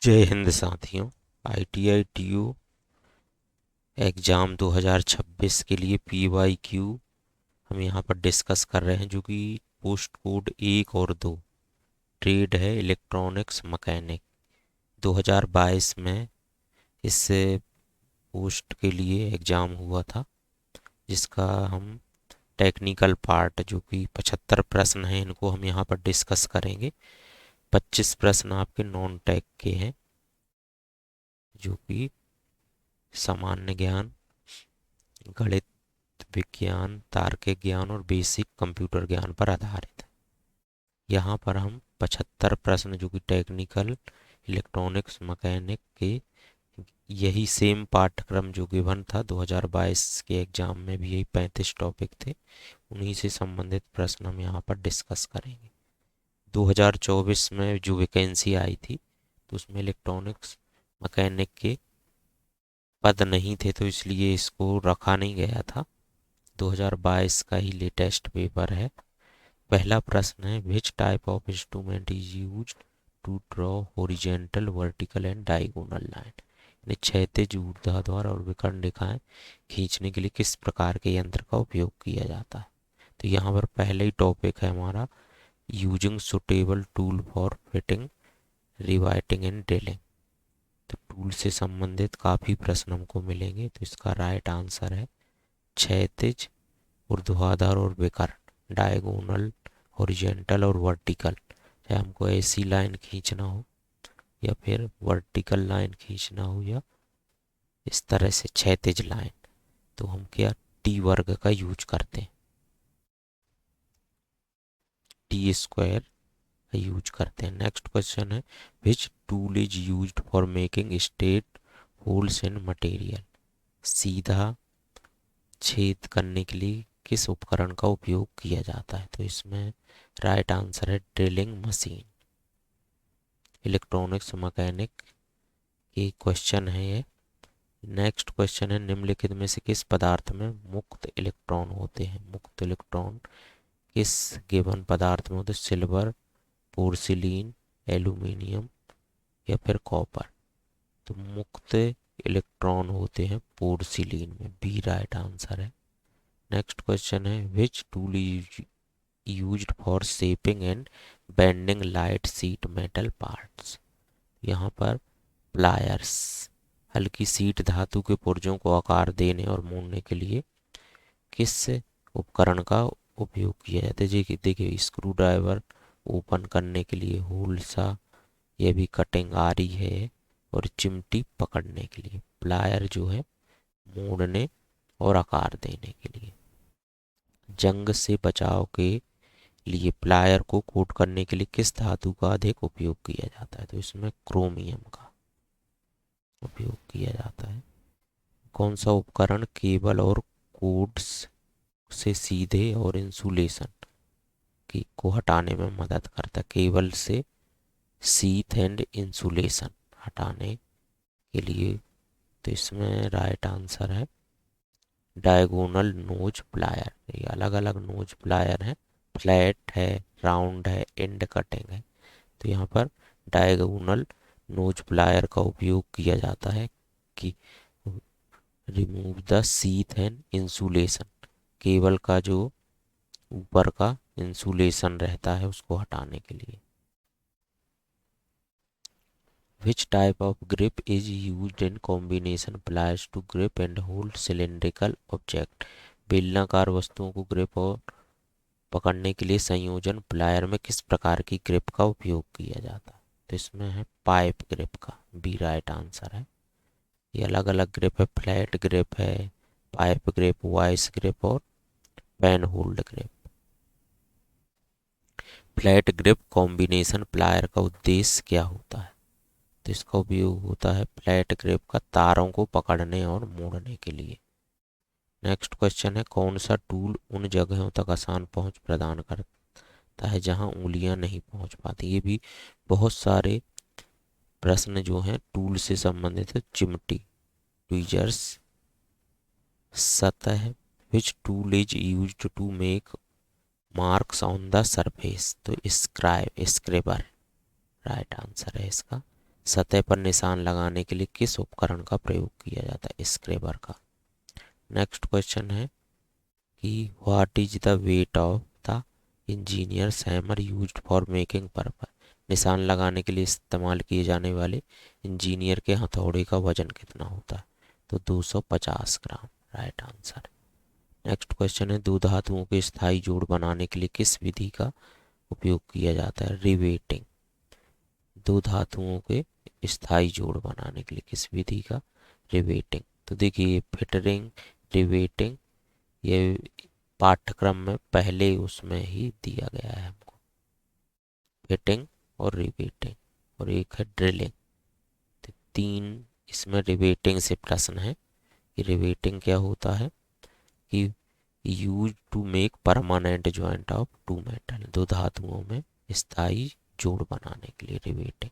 जय हिंद साथियों। ITI TU exam 2026 के लिए PYQ हम यहाँ पर डिस्कस कर रहे हैं, जो कि पोस्ट कोड 1 और 2 ट्रेड है, इलेक्ट्रॉनिक्स मैकेनिक। 2022 में इस पोस्ट के लिए एग्ज़ाम हुआ था, जिसका हम टेक्निकल पार्ट, जो कि 75 प्रश्न हैं, इनको हम यहाँ पर डिस्कस करेंगे। 25 प्रश्न आपके नॉन टेक के हैं, जो कि सामान्य ज्ञान, गणित, विज्ञान, तार्किक ज्ञान और बेसिक कंप्यूटर ज्ञान पर आधारित है। यहाँ पर हम 75 प्रश्न, जो कि टेक्निकल इलेक्ट्रॉनिक्स मैकेनिक के, यही सेम पाठ्यक्रम जो गिवन था 2022 के एग्जाम में भी, यही 35 टॉपिक थे, उन्हीं से संबंधित प्रश्न हम यहाँ पर डिस्कस करेंगे। 2024 में जो वैकेंसी आई थी, तो उसमें इलेक्ट्रॉनिक्स मैकेनिक के पद नहीं थे, तो इसलिए इसको रखा नहीं गया था। 2022 का ही लेटेस्ट पेपर है। पहला प्रश्न है, which type of instrument is use to draw horizontal, vertical and diagonal line. यानी क्षैतिज, ऊर्ध्वाधर और विकर्ण रेखाएं खींचने के लिए किस प्रकार के यंत्र का उपयोग किया जाता है। तो यहाँ पर पहले ही टॉपिक है हमारा, using suitable tool for fitting, riveting and drilling. तो टूल से संबंधित काफ़ी प्रश्न हमको मिलेंगे, तो इसका राइट आंसर है क्षैतिज, ऊर्ध्वाधर और विकर्ण, डायगोनल, हॉरिजेंटल और वर्टिकल। चाहे हमको ऐसी लाइन खींचना हो, या फिर वर्टिकल लाइन खींचना हो, या इस तरह से क्षैतिज लाइन, तो हम क्या टी वर्ग का यूज करते हैं, टी स्क्वायर का यूज करते हैं। नेक्स्ट क्वेश्चन है, विच tool is used for making straight holes in material. सीधा छेद करने के लिए किस उपकरण का उपयोग किया जाता है। तो इसमें राइट आंसर है ड्रिलिंग मशीन। इलेक्ट्रॉनिक्स मैकेनिक की क्वेश्चन है ये। नेक्स्ट क्वेश्चन है, निम्नलिखित में से किस पदार्थ में मुक्त इलेक्ट्रॉन होते हैं। मुक्त इलेक्ट्रॉन किस गिवन पदार्थ में होते हैं। सिल्वर, पोर्सिलीन, एल्यूमिनियम या फिर कॉपर। तो मुक्त इलेक्ट्रॉन होते हैं पोर्सिलीन में, बी राइट आंसर है। नेक्स्ट क्वेश्चन है, विच tool is used for shaping and bending light sheet metal parts. यहाँ पर प्लायर्स, हल्की शीट धातु के पुर्जों को आकार देने और मोड़ने के लिए किस उपकरण का उपयोग किया जाता है। देखिए स्क्रू ड्राइवर ओपन करने के लिए, होल्सा, ये भी कटिंग आरी है, और चिमटी पकड़ने के लिए। प्लायर जो है मोड़ने और आकार देने के लिए। जंग से बचाव के लिए प्लायर को कोट करने के लिए किस धातु का अधिक उपयोग किया जाता है। तो इसमें क्रोमियम का उपयोग किया जाता है। कौन सा उपकरण केबल और कोड्स से सीधे और इंसुलेशन की को हटाने में मदद करता है। केबल से सीथ एंड इंसुलेशन हटाने के लिए। तो इसमें राइट आंसर है डायगोनल नोज प्लायर। ये अलग अलग नोज प्लायर हैं, फ्लैट है, राउंड है, एंड कटिंग है। तो यहाँ पर डायगोनल नोज प्लायर का उपयोग किया जाता है कि remove the sheath and insulation, cable का जो ऊपर का इंसुलेशन रहता है उसको हटाने के लिए। Which type of grip is used in combination pliers to grip and hold cylindrical object। बेलनाकार वस्तुओं को ग्रिप और पकड़ने के लिए संयोजन प्लायर में किस प्रकार की ग्रिप का उपयोग किया जाता है। तो इसमें है पाइप ग्रिप का, बी राइट आंसर है। ये अलग अलग ग्रिप है, फ्लैट ग्रिप है, पाइप ग्रिप, वाइस ग्रिप और pen hold grip. Flat grip combination plier का उद्देश्य क्या होता है। तो इसका उपयोग होता है फ्लैट ग्रिप का तारों को पकड़ने और मोड़ने के लिए। नेक्स्ट क्वेश्चन है, कौन सा टूल उन जगहों तक आसान पहुंच प्रदान करता है जहां उंगलियां नहीं पहुंच पाती। ये भी बहुत सारे प्रश्न जो हैं टूल से संबंधित है। चिमटी, ट्वीजर्स, सतह, which tool is used to make marks on the surface. तो स्क्राइब, स्क्रेबर राइट आंसर है इसका। सतह पर निशान लगाने के लिए किस उपकरण का प्रयोग किया जाता है? स्क्रेबर का। नेक्स्ट क्वेश्चन है कि what is the weight of the engineers hammer used for making purpose? निशान लगाने के लिए इस्तेमाल किए जाने वाले इंजीनियर के हथौड़े का वजन कितना होता है? तो 250 ग्राम राइट आंसर। नेक्स्ट क्वेश्चन है दो धातुओं के स्थायी जोड़ बनाने के लिए किस विधि का उपयोग किया जाता है? रिवेटिंग। दो धातुओं के स्थायी जोड़ बनाने के लिए किस विधि का? रिवेटिंग। तो देखिए फिटरिंग, रिवेटिंग, ये पाठ्यक्रम में पहले उसमें ही दिया गया है हमको, फिटिंग और रिवेटिंग, और एक है ड्रिलिंग। तो तीन इसमें रिवेटिंग से प्रश्न है कि रिवेटिंग क्या होता है कि use to make permanent joint of two metal, दो धातुओं में स्थायी जोड़ बनाने के लिए रिवेटिंग।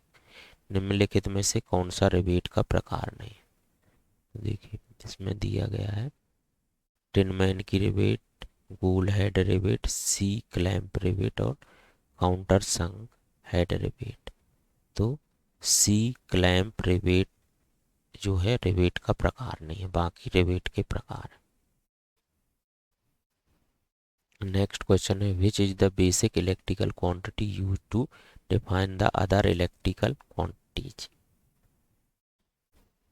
निम्नलिखित में से कौन सा रिवेट का प्रकार नहीं है? तो देखिए इसमें दिया गया है टिनमैन की रिवेट, गोल हेड रिवेट, सी क्लैंप रिवेट और काउंटर संग हेड रिवेट। तो सी क्लैंप रिवेट जो है रिवेट का प्रकार नहीं है, बाकी रिवेट के प्रकार है। नेक्स्ट क्वेश्चन है which is the basic electrical quantity use to define the other electrical quantities?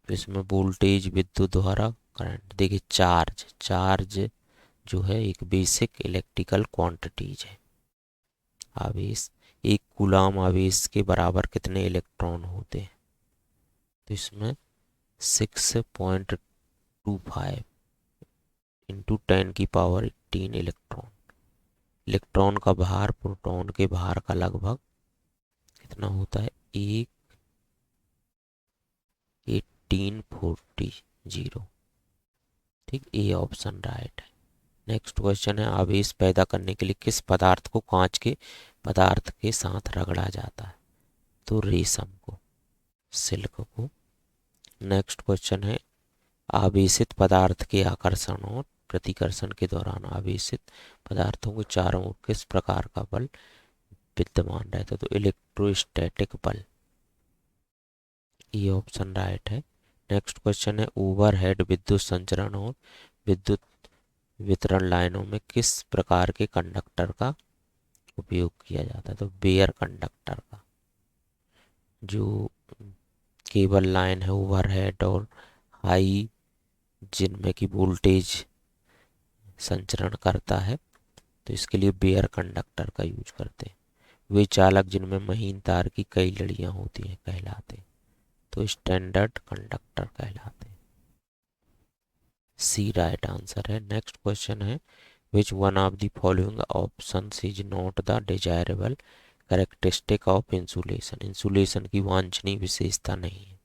इसमें वोल्टेज, विद्युत धारा, करंट। देखिए चार्ज, चार्ज जो है एक बेसिक इलेक्ट्रिकल क्वांटिटीज है। आवेश, एक कूलाम आवेश के बराबर कितने इलेक्ट्रॉन होते हैं? तो इसमें 6.25 इंटू 10⁻18 इलेक्ट्रॉन। इलेक्ट्रॉन का भार प्रोटॉन के भार का लगभग कितना होता है? 1840। ठीक, ए ऑप्शन राइट है। नेक्स्ट क्वेश्चन है आवेश पैदा करने के लिए किस पदार्थ को कांच के पदार्थ के साथ रगड़ा जाता है? तो रेशम को, सिल्क को। नेक्स्ट क्वेश्चन है आवेशित पदार्थ के आकर्षण और प्रतिकर्षण के दौरान आवेशित पदार्थों के चारों ओर किस प्रकार का बल विद्यमान रहता है? तो इलेक्ट्रोस्टैटिक बल, ये ऑप्शन राइट है। नेक्स्ट क्वेश्चन है ओवरहेड विद्युत संचरण और विद्युत वितरण लाइनों में किस प्रकार के कंडक्टर का उपयोग किया जाता है? तो बेयर कंडक्टर का। जो केबल लाइन है ओवरहेड और हाई, जिनमें की वोल्टेज संचरण करता है, तो इसके लिए बेयर कंडक्टर का यूज करते हैं। वे चालक जिनमें महीन तार की कई लड़ियां होती हैं कहलाते हैं, तो स्टैंडर्ड कंडक्टर कहलाते हैं। सी राइट आंसर है। नेक्स्ट क्वेश्चन है which one of the following options is not the desirable characteristic of insulation? Insulation की वांछनीय विशेषता नहीं है।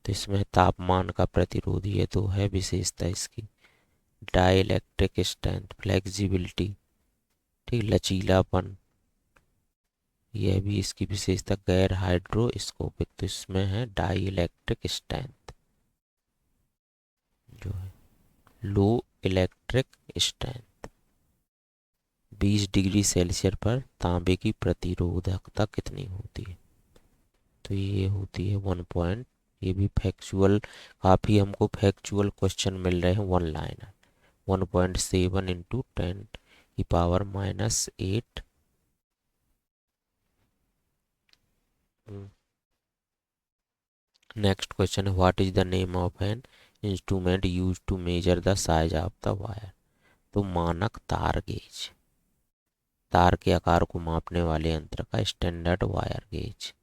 तो इसमें तापमान का प्रतिरोधी है, तो है विशेषता इसकी डाई इलेक्ट्रिक स्ट्रेंथ, फ्लेक्सिबिलिटी, ठीक, लचीलापन, यह भी इसकी विशेषता गैर हाइड्रोस्कोपिक, तो इसमें है डाई इलेक्ट्रिक स्ट्रेंथ जो है लो इलेक्ट्रिक स्ट्रेंथ। 20 डिग्री सेल्सियस पर तांबे की प्रतिरोधकता कितनी होती है? तो ये होती है 1 ये भी फैक्चुअल, काफ़ी हमको फैक्चुअल क्वेश्चन मिल रहे हैं one liner. 1.7 into 10⁻⁻8। Next question है what is the name of an instrument use to measure the size of the wire? तो मानक तार गेज, तार के आकार को मापने वाले यंत्र का स्टैंडर्ड वायर गेज।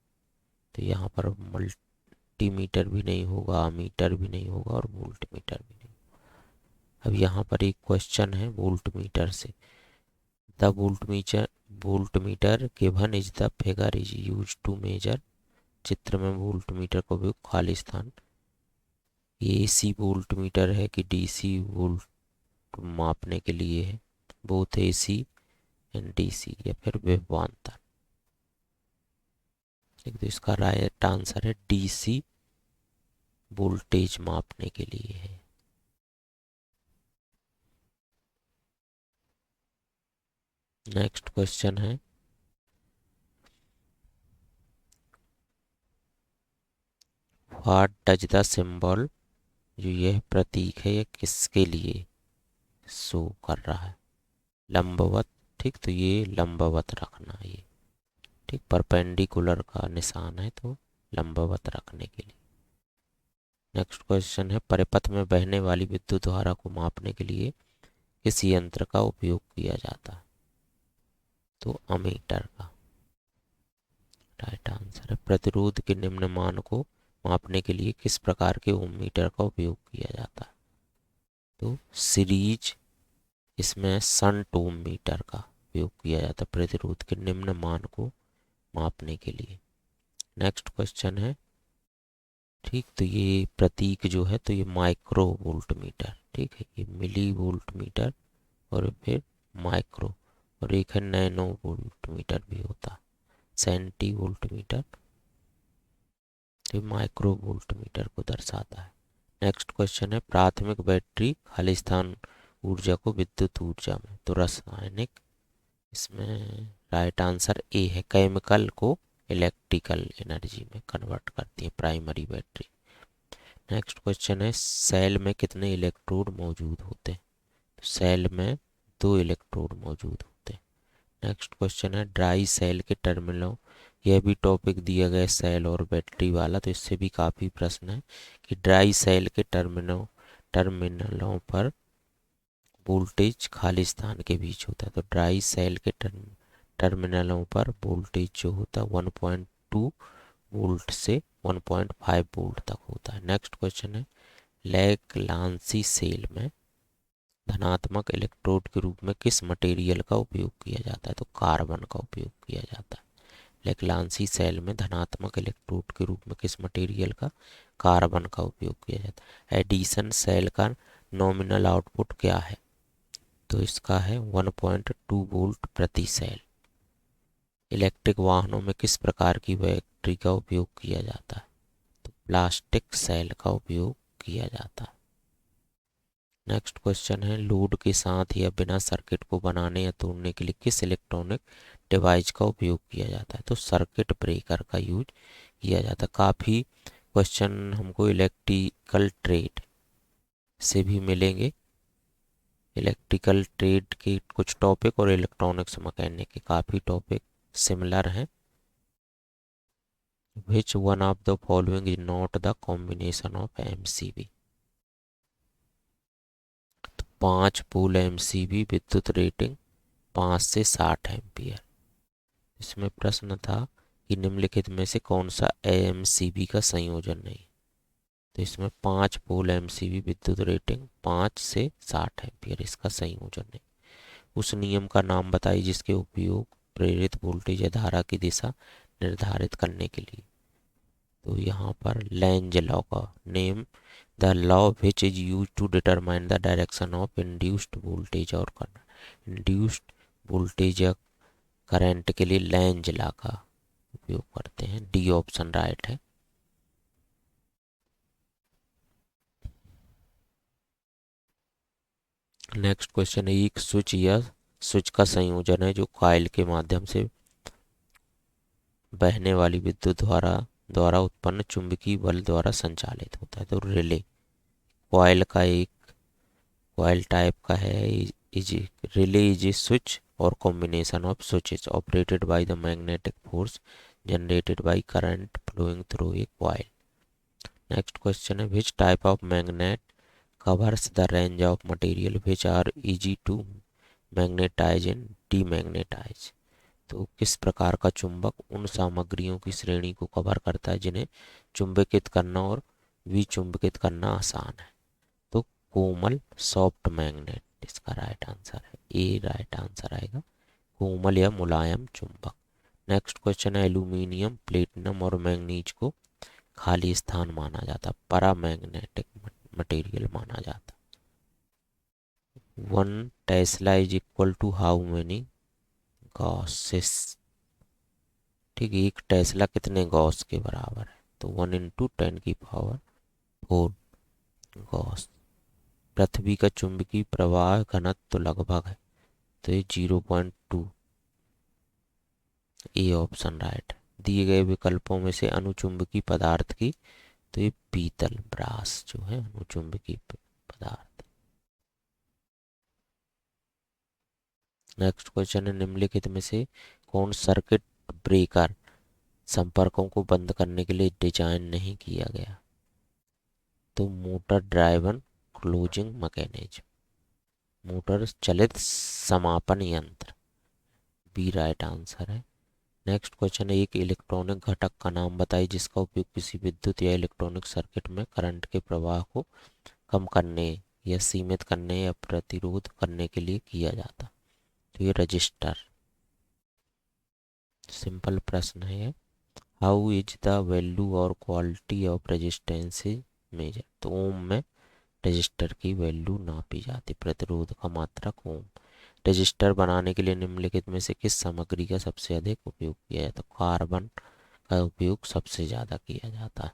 तो यहाँ पर मल्टीमीटर भी नहीं होगा, मीटर भी नहीं होगा और वोल्ट मीटर भी नहीं। अब यहाँ पर एक क्वेश्चन है वोल्ट मीटर से। The volt meter given is the figure is use to measure. चित्र में वोल्ट मीटर का उपयोग खाली स्थान, एसी वोल्ट मीटर है कि डीसी वोल्ट मापने के लिए है? बोथ एसी एंड डीसी, या फिर विभवांतर। एक तो इसका राइट आंसर है डीसी वोल्टेज मापने के लिए है। नेक्स्ट क्वेश्चन है व्हाट डज द सिंबल, जो यह प्रतीक है यह किसके लिए शो कर रहा है? लंबवत। ठीक, तो ये लंबवत रखना ये। ठीक, परपेंडिकुलर का निशान है तो लंबवत रखने के लिए। नेक्स्ट क्वेश्चन है, परिपथ में बहने वाली विद्युत धारा को मापने के लिए किस यंत्र का उपयोग किया जाता है? तो अमीटर का राइट आंसर है। प्रतिरोध के निम्न मान को मापने के लिए किस प्रकार के ओम मीटर का उपयोग किया जाता है? तो सीरीज, इसमें शंट ओम मीटर का उपयोग किया जाता है प्रतिरोध के निम्न मान को मापने के लिए। नेक्स्ट क्वेश्चन है, ठीक, तो ये प्रतीक जो है तो ये माइक्रो वोल्ट मीटर, ठीक है, ये मिली वोल्ट मीटर और फिर माइक्रो, और एक है नैनो वोल्ट मीटर भी होता, सेंटी वोल्ट मीटर, तो माइक्रो वोल्ट मीटर को दर्शाता है। नेक्स्ट क्वेश्चन है, प्राथमिक बैटरी खाली स्थान ऊर्जा को विद्युत ऊर्जा में, तो रासायनिक, इसमें राइट आंसर ए है, केमिकल को इलेक्ट्रिकल एनर्जी में कन्वर्ट करती है प्राइमरी बैटरी। नेक्स्ट क्वेश्चन है, सेल में कितने इलेक्ट्रोड मौजूद होते हैं? तो सेल में 2 इलेक्ट्रोड मौजूद होते हैं। नेक्स्ट क्वेश्चन है, ड्राई सेल के टर्मिनलों, यह भी टॉपिक दिया गया सेल और बैटरी वाला, तो इससे भी काफ़ी प्रश्न है कि ड्राई सेल के टर्मिनलों पर वोल्टेज खाली स्थान के बीच होता है, तो ड्राई सेल के टर्मिनलों पर वोल्टेज जो होता है 1.2 वोल्ट से 1.5 वोल्ट तक होता है। नेक्स्ट क्वेश्चन है, लैग्रांजी सेल में धनात्मक इलेक्ट्रोड के रूप में किस मटेरियल का उपयोग किया जाता है? तो कार्बन का उपयोग किया जाता है। लैग्रांजी सेल में धनात्मक इलेक्ट्रोड के रूप में किस मटेरियल का? कार्बन का उपयोग किया जाता है। एडिशन सेल का नॉमिनल आउटपुट क्या है? तो इसका है 1.2 वोल्ट प्रति सेल। इलेक्ट्रिक वाहनों में किस प्रकार की बैटरी का उपयोग किया जाता है? तो प्लास्टिक सेल का उपयोग किया जाता है। नेक्स्ट क्वेश्चन है, लोड के साथ या बिना सर्किट को बनाने या तोड़ने के लिए किस इलेक्ट्रॉनिक डिवाइस का उपयोग किया जाता है? तो सर्किट ब्रेकर का यूज किया जाता है। काफ़ी क्वेश्चन हमको इलेक्ट्रिकल ट्रेड से भी मिलेंगे, इलेक्ट्रिकल ट्रेड के कुछ टॉपिक और इलेक्ट्रॉनिक्स मैकेनिक के काफ़ी टॉपिक सिमिलर हैं। Which one of the following is not the combination of MCB? 5 pole MCB विद्युत रेटिंग 5 से 60 एम्पियर। इसमें प्रश्न था कि निम्नलिखित में से कौन सा एमसीबी का संयोजन नहीं? तो इसमें 5 पोल एमसीबी विद्युत रेटिंग 5 से 60 एम्पियर, इसका संयोजन नहीं। उस नियम का नाम बताइए जिसके उपयोग प्रेरित वोल्टेज या धारा की दिशा निर्धारित करने के लिए। तो यहाँ पर लेंज लॉ का name, the law which is use to determine the direction of induced voltage और करंट। इंड्यूस्ड वोल्टेज या करंट के लिए लेंज लॉ का उपयोग करते हैं। डी ऑप्शन राइट है। नेक्स्ट क्वेश्चन है, एक स्विच या स्विच का संयोजन है जो कॉइल के माध्यम से बहने वाली विद्युत द्वारा उत्पन्न चुंबकीय बल द्वारा संचालित होता है। तो रिले कॉइल का एक कॉइल टाइप का है। Is relay is a switch or combination of switches operated by the magnetic force generated by current flowing through a coil. Next question है, which type of magnet covers the range of material which are easy to magnetize and demagnetize. तो किस प्रकार का चुंबक उन सामग्रियों की श्रेणी को कवर करता है जिन्हें चुंबकित करना और विचुंबकित करना आसान है? तो कोमल सॉफ्ट मैग्नेट इसका राइट आंसर है, ए राइट आंसर आएगा, कोमल या मुलायम चुंबक। नेक्स्ट क्वेश्चन है, एल्यूमिनियम प्लेटिनम और मैंगनीज को खाली स्थान माना जाता, पैरामैग्नेटिक मटेरियल माना जाता। 1 tesla is equal to how many gausses? ठीक है, 1 टेस्ला कितने गॉस के बराबर है? तो 1 × 10⁴ गॉस। पृथ्वी का चुंबकीय प्रवाह घनत्व तो लगभग है, तो ये 0.2, ए ऑप्शन राइट। दिए गए विकल्पों में से अनुचुंबकीय पदार्थ की तो ये पीतल ब्रास जो है अनुचुंबकीय पदार्थ। नेक्स्ट क्वेश्चन है निम्नलिखित में से कौन सर्किट ब्रेकर संपर्कों को बंद करने के लिए डिजाइन नहीं किया गया? तो motor driven closing mechanism, motor चलित समापन यंत्र, बी राइट आंसर है। नेक्स्ट क्वेश्चन है एक इलेक्ट्रॉनिक घटक का नाम बताइए जिसका उपयोग किसी विद्युत या इलेक्ट्रॉनिक सर्किट में करंट के प्रवाह को कम करने या सीमित करने या प्रतिरोध करने के लिए किया जाता। तो ये रजिस्टर। सिंपल प्रश्न है। हाउ इज द वैल्यू और क्वालिटी ऑफ रेजिस्टेंस मेजर? तो ओम में रजिस्टर की वैल्यू नापी जाती, प्रतिरोध का मात्रक ओम। रजिस्टर बनाने के लिए निम्नलिखित में से किस सामग्री का सबसे अधिक उपयोग किया जाता? कार्बन का उपयोग सबसे ज़्यादा किया जाता है।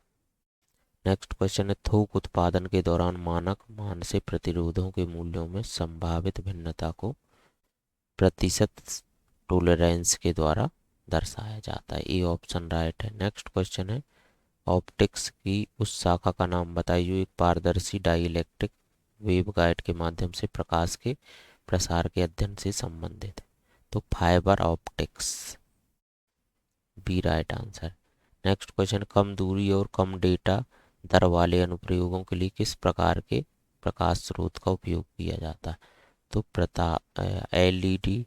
नेक्स्ट क्वेश्चन है थोक उत्पादन के दौरान मानक मान से प्रतिरोधों के मूल्यों में संभावित भिन्नता को प्रतिशत टोलरेंस के द्वारा दर्शाया जाता है। ये ऑप्शन राइट है। नेक्स्ट क्वेश्चन है ऑप्टिक्स की उस शाखा का नाम बताइए जो एक पारदर्शी डाइइलेक्ट्रिक वेवगाइड के माध्यम से प्रकाश के प्रसार के अध्ययन से संबंधित है। तो fibre optics, B right answer. Next question कम दूरी और कम डेटा दर वाले अनुप्रयोगों के लिए किस प्रकार के प्रकाश स्रोत का उपयोग किया जाता है? तो एलईडी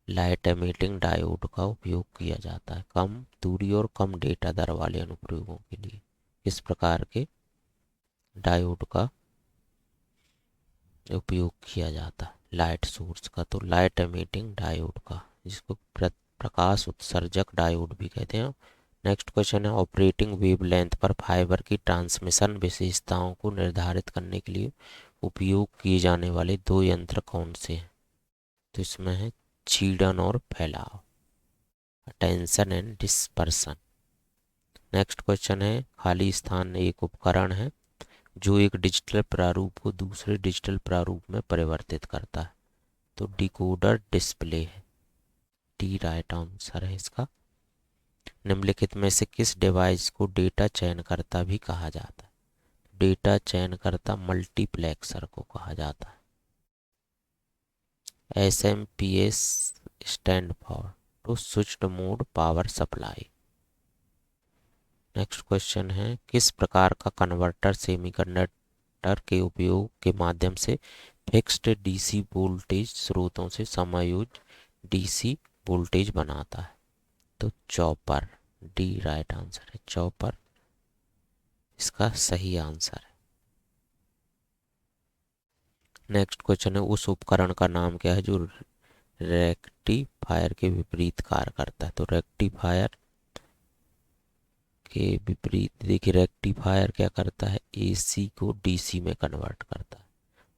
लाइट एमिटिंग डायोड का उपयोग किया जाता है कम दूरी और कम डेटा दर वाले अनुप्रयोगों के लिए। किस प्रकार के डायोड का उपयोग किया जाता है? लाइट सोर्स का, तो लाइट एमिटिंग डायोड का, जिसको प्रकाश उत्सर्जक डायोड भी कहते हैं। नेक्स्ट क्वेश्चन है ऑपरेटिंग वेवलेंथ पर फाइबर की ट्रांसमिशन विशेषताओं को निर्धारित करने के लिए उपयोग किए जाने वाले दो यंत्र कौन से हैं? तो इसमें है छीड़न और फैलाव, attention and dispersion. Next question है खाली स्थान एक उपकरण है जो एक डिजिटल प्रारूप को दूसरे डिजिटल प्रारूप में परिवर्तित करता है। तो डिकोडर डिस्प्ले है, डी राइट आंसर है इसका। निम्नलिखित में से किस डिवाइस को डेटा चयनकर्ता भी कहा जाता है? डेटा चयनकर्ता मल्टीप्लेक्सर को कहा जाता है। SMPS stand for to switched mode power supply. Next question है किस प्रकार का कन्वर्टर सेमीकंडक्टर के उपयोग के माध्यम से फिक्स्ड डीसी वोल्टेज स्रोतों से समायोजित डीसी वोल्टेज बनाता है? तो चॉपर, डी राइट आंसर है, चॉपर इसका सही आंसर है। नेक्स्ट क्वेश्चन है उस उपकरण का नाम क्या है जो रेक्टिफायर के विपरीत कार्य करता है? तो रेक्टिफायर के विपरीत देखिए, रेक्टिफायर क्या करता है? एसी को डीसी में कन्वर्ट करता है,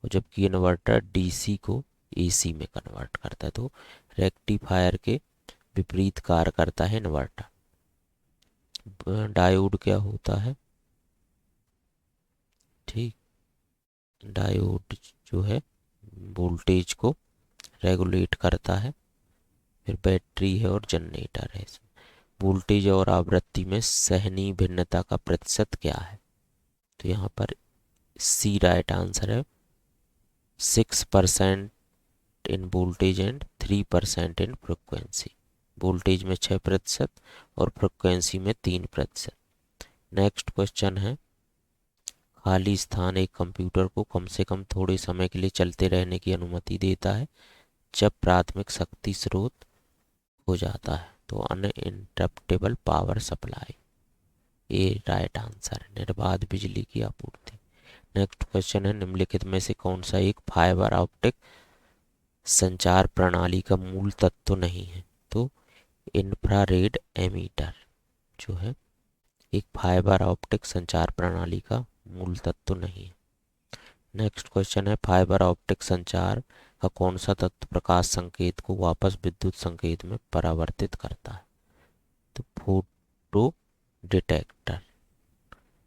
और जबकि इन्वर्टर डीसी को एसी में कन्वर्ट करता है। तो रेक्टिफायर के विपरीत कार्य करता है इन्वर्टर। डायोड क्या होता है? ठीक, डायोड जो है वोल्टेज को रेगुलेट करता है। फिर बैटरी है और जनरेटर है। वोल्टेज और आवृत्ति में सहनीय भिन्नता का प्रतिशत क्या है? तो यहाँ पर सी राइट आंसर है, 6% in voltage and 3% in frequency. Voltage में 6% और फ्रिक्वेंसी में 3%। नेक्स्ट क्वेश्चन है खाली स्थान एक कंप्यूटर को कम से कम थोड़े समय के लिए चलते रहने की अनुमति देता है जब प्राथमिक शक्ति स्रोत हो जाता है। तो अनइंटरप्टेबल पावर सप्लाई, ए राइट आंसर, निर्बाध बिजली की आपूर्ति। नेक्स्ट क्वेश्चन है निम्नलिखित में से कौन सा एक फाइबर ऑप्टिक संचार प्रणाली का मूल तत्व नहीं है? तो इंफ्रारेड एमीटर जो है एक फाइबर ऑप्टिक संचार प्रणाली का मूल तत्व नहीं है। नेक्स्ट क्वेश्चन है फाइबर ऑप्टिक संचार का कौन सा तत्व प्रकाश संकेत को वापस विद्युत संकेत में परावर्तित करता है? तो फोटो डिटेक्टर।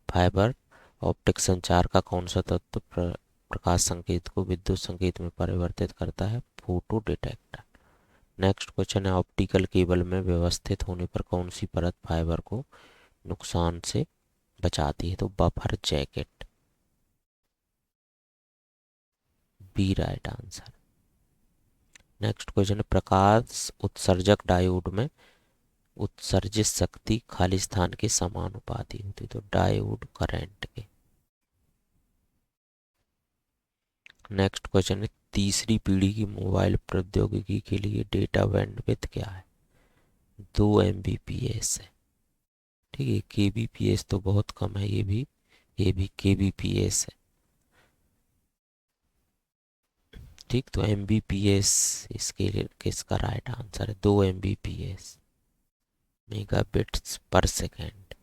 फाइबर ऑप्टिक संचार का कौन सा तत्व प्रकाश संकेत को विद्युत संकेत में परिवर्तित करता है? Photo detector. नेक्स्ट क्वेश्चन है ऑप्टिकल केबल में व्यवस्थित होने पर कौन सी परत फाइबर को नुकसान से बचाती है, तो buffer jacket B right answer. Next question है, प्रकाश उत्सर्जक डायोड में उत्सर्जित शक्ति खाली स्थान के समानुपाती होती, तो डायोड करंट के। नेक्स्ट क्वेश्चन है, तीसरी पीढ़ी की मोबाइल प्रौद्योगिकी के लिए डेटा बैंडविड्थ क्या है, 2 Mbps है। ठीक है, kbps तो बहुत कम है, ये भी kbps है। ठीक, तो Mbps इसके लिए किसका राइट आंसर है, 2 Mbps मेगाबिट्स पर सेकेंड।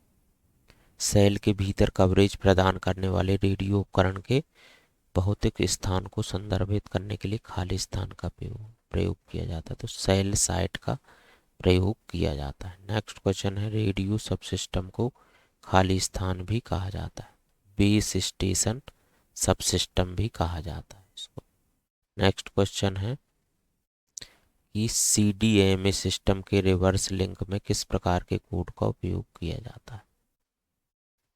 सेल के भीतर कवरेज प्रदान करने वाले रेडियो उपकरण के भौतिक स्थान को संदर्भित करने के लिए खाली स्थान का प्रयोग किया जाता है, तो सेल साइट का प्रयोग किया जाता है। नेक्स्ट क्वेश्चन है, रेडियो सबसिस्टम को खाली स्थान भी कहा जाता है, बेस स्टेशन सबसिस्टम भी कहा जाता है इसको। नेक्स्ट क्वेश्चन है कि CDMA सिस्टम के रिवर्स लिंक में किस प्रकार के कोड का उपयोग किया जाता है,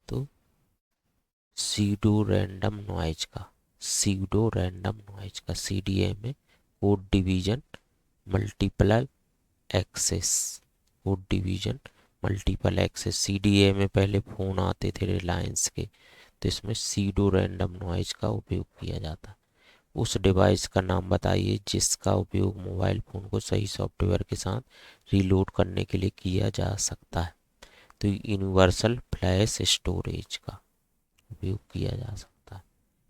तो सीडो रैंडम नॉइज का CDMA code division multiple access, code division multiple access. CDMA पहले फ़ोन आते थे रिलायंस के, तो इसमें सीडो रैंडम नॉइज का उपयोग किया जाता है। उस डिवाइस का नाम बताइए जिसका उपयोग मोबाइल फ़ोन को सही सॉफ्टवेयर के साथ रीलोड करने के लिए किया जा सकता है, तो यूनिवर्सल फ्लैश स्टोरेज का उपयोग किया जा सकता है।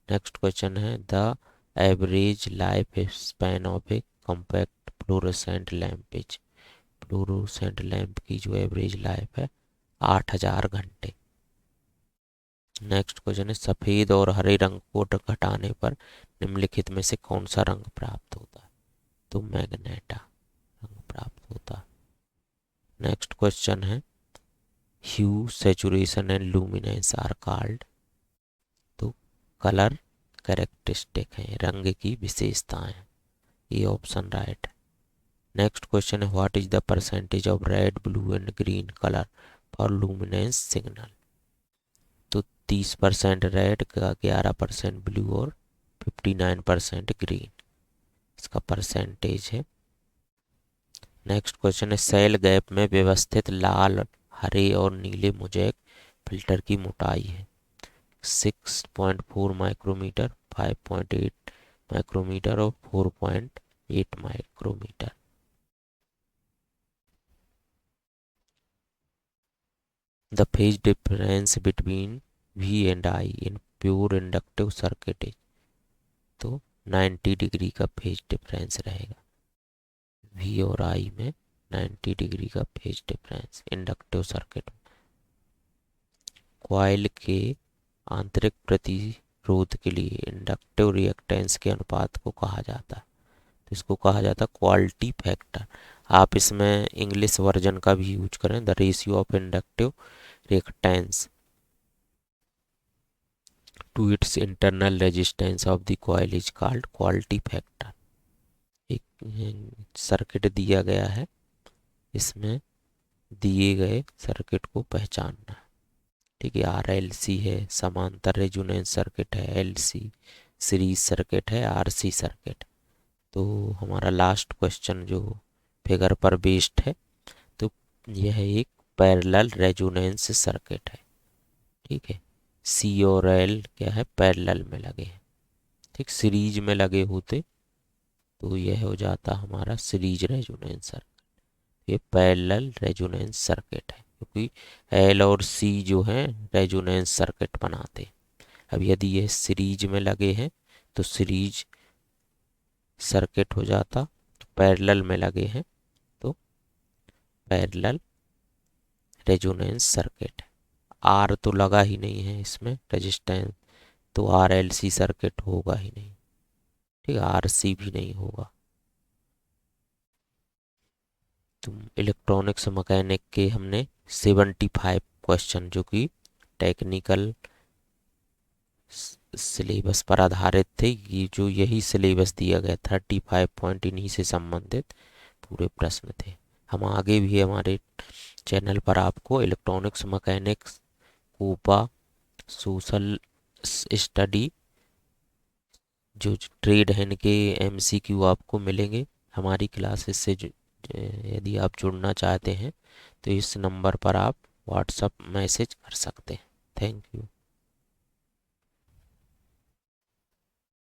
नेक्स्ट क्वेश्चन है, the average life span of A compact fluorescent lamp is, fluorescent lamp की जो एवरेज लाइफ है 8000 घंटे। नेक्स्ट क्वेश्चन है, सफ़ेद और हरे रंग को घटाने पर निम्नलिखित में से कौन सा रंग प्राप्त होता है, तो मैग्नेटा रंग प्राप्त होता है। नेक्स्ट क्वेश्चन है, hue saturation and luminance are called, तो कलर कैरेक्टरिस्टिक है, रंग की विशेषताएं, ये ऑप्शन राइट है। नेक्स्ट क्वेश्चन है, what is the percentage of red blue and green colour for luminance signal, तो 30% रेड का, 11% ब्लू और 59% ग्रीन इसका परसेंटेज है। नेक्स्ट क्वेश्चन है, सेल गैप में व्यवस्थित लाल, हरे और नीले मोज़ेक फिल्टर की मोटाई है 6.4 माइक्रोमीटर, 5.8 माइक्रोमीटर और 4.8 micrometre. The phase difference between V and I in pure inductive circuit is, तो 90 डिग्री का फेज डिफरेंस रहेगा, V और I में 90 डिग्री का phase difference inductive circuit. Coil के आंतरिक प्रतिरोध के लिए इंडक्टिव रिएक्टेंस के अनुपात को कहा जाता है, तो इसको कहा जाता है क्वालिटी फैक्टर। आप इसमें इंग्लिश वर्जन का भी यूज करें, the ratio of inductive reactance to its internal resistance of the coil is called quality factor. एक सर्किट दिया गया है, इसमें दिए गए सर्किट को पहचानना है। ठीक है, RLC है, समांतर रेजोनेंस सर्किट है, LC सीरीज सर्किट है, RC सर्किट। तो हमारा लास्ट क्वेश्चन जो फिगर पर बेस्ड है, तो यह एक पैरेलल रेजोनेंस सर्किट है। ठीक है, C और L क्या है, पैरेलल में लगे हैं। ठीक, सीरीज में लगे होते तो यह हो जाता हमारा सीरीज रेजोनेंस सर्किट, ये पैरेलल रेजोनेंस सर्किट है, क्योंकि L और C जो हैं रेजोनेंस सर्किट बनाते हैं। अब यदि ये सीरीज में लगे हैं तो सीरीज सर्किट हो जाता, तो पैरेलल में लगे हैं तो पैरेलल रेजोनेंस सर्किट है। R तो लगा ही नहीं है इसमें रेजिस्टेंस, तो RLC सर्किट होगा ही नहीं। ठीक है, RC भी नहीं होगा। तो इलेक्ट्रॉनिक्स मैकेनिक के हमने 75 क्वेश्चन जो कि टेक्निकल सिलेबस पर आधारित थे, ये जो यही सिलेबस दिया गया 35 पॉइंट इन्हीं से संबंधित पूरे प्रश्न थे। हम आगे भी हमारे चैनल पर आपको electronics mechanics COPA social study जो ट्रेड है इनके एमसीक्यू आपको मिलेंगे हमारी क्लासेस से। यदि आप जुड़ना चाहते हैं तो इस नंबर पर आप व्हाट्सअप मैसेज कर सकते हैं। Thank you.